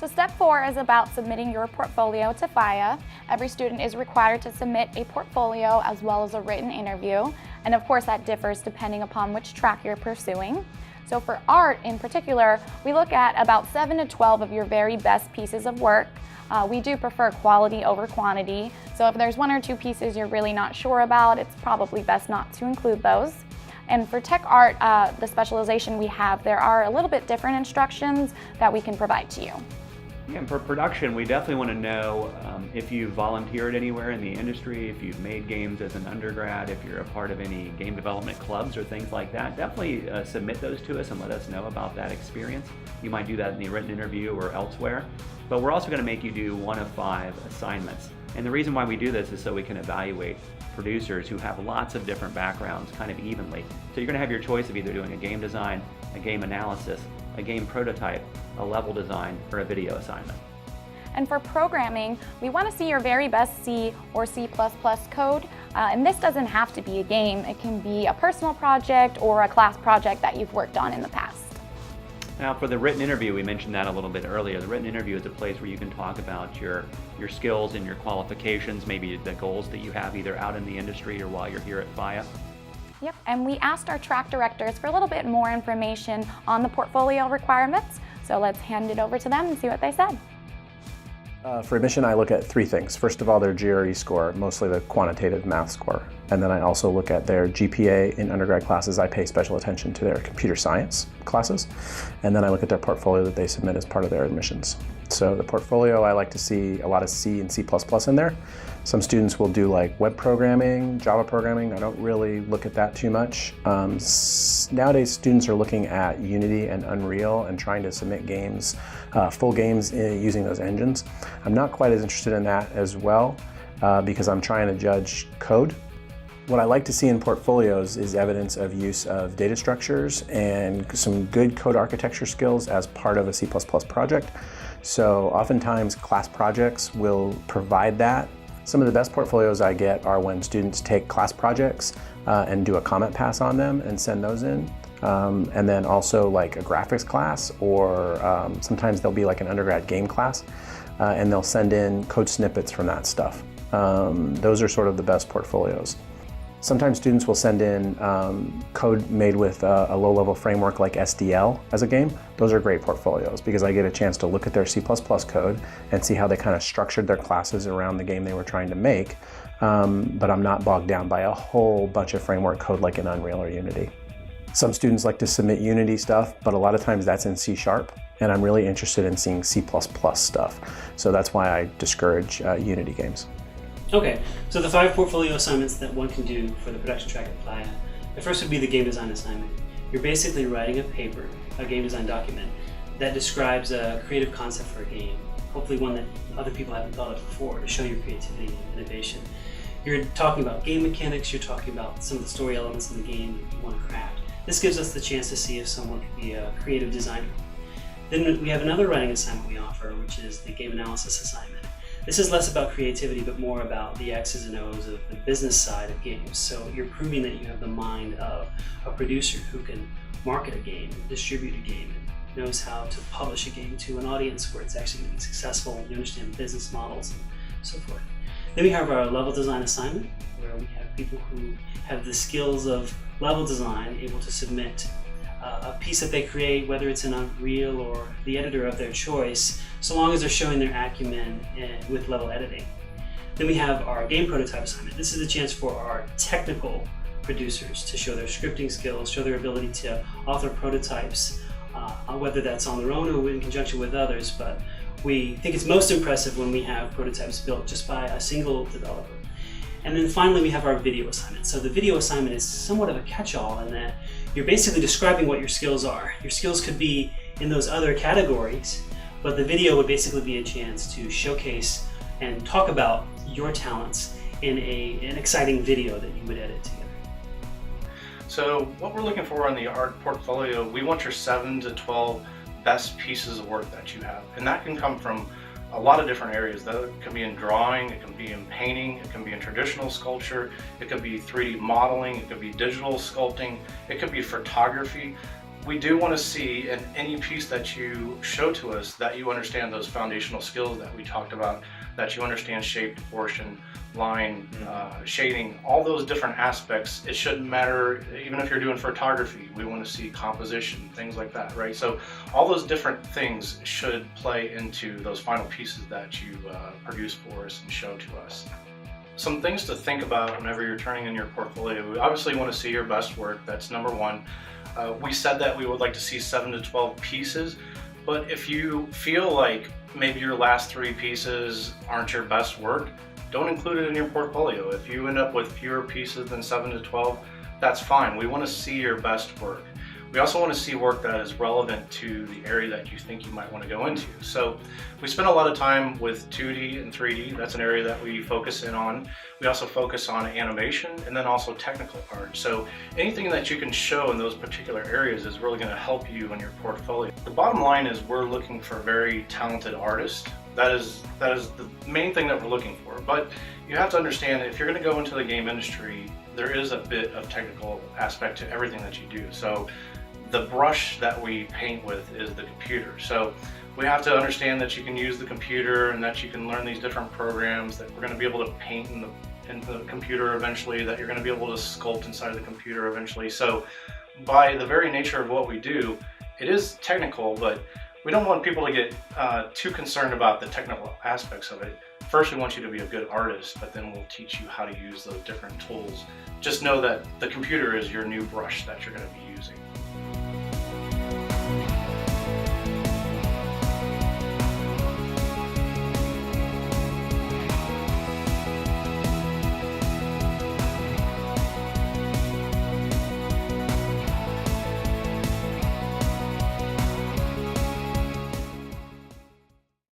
So step 4 is about submitting your portfolio to FIEA. Every student is required to submit a portfolio as well as a written interview. And of course that differs depending upon which track you're pursuing. So for art in particular, we look at about 7 to 12 of your very best pieces of work. We do prefer quality over quantity. So if there's 1 or 2 pieces you're really not sure about, it's probably best not to include those. And for tech art, the specialization we have, there are a little bit different instructions that we can provide to you. Yeah, and for production, we definitely want to know if you've volunteered anywhere in the industry, if you've made games as an undergrad, if you're a part of any game development clubs or things like that. Definitely submit those to us and let us know about that experience. You might do that in the written interview or elsewhere. But we're also going to make you do 1 of 5 assignments. And the reason why we do this is so we can evaluate producers who have lots of different backgrounds kind of evenly. So you're going to have your choice of either doing a game design, a game analysis, a game prototype, a level design, or a video assignment. And for programming, we want to see your very best C or C++ code. And this doesn't have to be a game. It can be a personal project or a class project that you've worked on in the past. Now for the written interview, we mentioned that a little bit earlier. The written interview is a place where you can talk about your skills and your qualifications, maybe the goals that you have either out in the industry or while you're here at FIEA. Yep, and we asked our track directors for a little bit more information on the portfolio requirements. So let's hand it over to them and see what they said. For admission, I look at 3 things. First of all, their GRE score, mostly the quantitative math score. And then I also look at their GPA in undergrad classes. I pay special attention to their computer science classes. And then I look at their portfolio that they submit as part of their admissions. So the portfolio, I like to see a lot of C and C++ in there. Some students will do like web programming, Java programming. I don't really look at that too much. Nowadays, students are looking at Unity and Unreal and trying to submit games, full games using those engines. I'm not quite as interested in that as well because I'm trying to judge code. What I like to see in portfolios is evidence of use of data structures and some good code architecture skills as part of a C++ project. So oftentimes class projects will provide that. Some of the best portfolios I get are when students take class projects and do a comment pass on them and send those in. And then also like a graphics class or sometimes there'll be like an undergrad game class and they'll send in code snippets from that stuff. Those are sort of the best portfolios. Sometimes students will send in code made with a low-level framework like SDL as a game. Those are great portfolios because I get a chance to look at their C++ code and see how they kind of structured their classes around the game they were trying to make, but I'm not bogged down by a whole bunch of framework code like in Unreal or Unity. Some students like to submit Unity stuff, but a lot of times that's in C#, and I'm really interested in seeing C++ stuff. So that's why I discourage Unity games. Okay, so the 5 portfolio assignments that one can do for the production track at FIEA. The first would be the game design assignment. You're basically writing a paper, a game design document, that describes a creative concept for a game, hopefully one that other people haven't thought of before, to show your creativity and innovation. You're talking about game mechanics, you're talking about some of the story elements in the game that you want to craft. This gives us the chance to see if someone could be a creative designer. Then we have another writing assignment we offer, which is the game analysis assignment. This is less about creativity, but more about the X's and O's of the business side of games. So you're proving that you have the mind of a producer who can market a game, distribute a game, and knows how to publish a game to an audience where it's actually going to be successful, you understand business models and so forth. Then we have our level design assignment, where we have people who have the skills of level design able to submit a piece that they create, whether it's in Unreal or the editor of their choice, so long as they're showing their acumen with level editing. Then we have our game prototype assignment. This is a chance for our technical producers to show their scripting skills, show their ability to author prototypes, whether that's on their own or in conjunction with others, but we think it's most impressive when we have prototypes built just by a single developer. And then finally we have our video assignment. So the video assignment is somewhat of a catch-all in that you're basically describing what your skills are. Your skills could be in those other categories, but the video would basically be a chance to showcase and talk about your talents in an exciting video that you would edit together. So what we're looking for in the art portfolio, we want your 7 to 12 best pieces of work that you have. And that can come from a lot of different areas. That can be in drawing, it can be in painting, it can be in traditional sculpture, it could be 3D modeling, it could be digital sculpting, it could be photography. we do want to see in any piece that you show to us that you understand those foundational skills that we talked about, that you understand shape, proportion, line, shading, all those different aspects. It shouldn't matter, even if you're doing photography, we want to see composition, things like that, right? So all those different things should play into those final pieces that you produce for us and show to us. Some things to think about whenever you're turning in your portfolio. We obviously want to see your best work. That's number one. We said that we would like to see 7 to 12 pieces, but if you feel like maybe your last 3 pieces aren't your best work, don't include it in your portfolio. If you end up with fewer pieces than 7 to 12, that's fine. We want to see your best work. We also want to see work that is relevant to the area that you think you might want to go into. So we spend a lot of time with 2D and 3D. That's an area that we focus in on. We also focus on animation and then also technical art. So anything that you can show in those particular areas is really going to help you in your portfolio. The bottom line is we're looking for very talented artists. That is the main thing that we're looking for. But you have to understand that if you're going to go into the game industry, there is a bit of technical aspect to everything that you do. So the brush that we paint with is the computer. So we have to understand that you can use the computer and that you can learn these different programs, that we're going to be able to paint in the computer eventually, that you're going to be able to sculpt inside the computer eventually. So by the very nature of what we do, it is technical, but we don't want people to get too concerned about the technical aspects of it. First, we want you to be a good artist, but then we'll teach you how to use those different tools. Just know that the computer is your new brush that you're going to be using.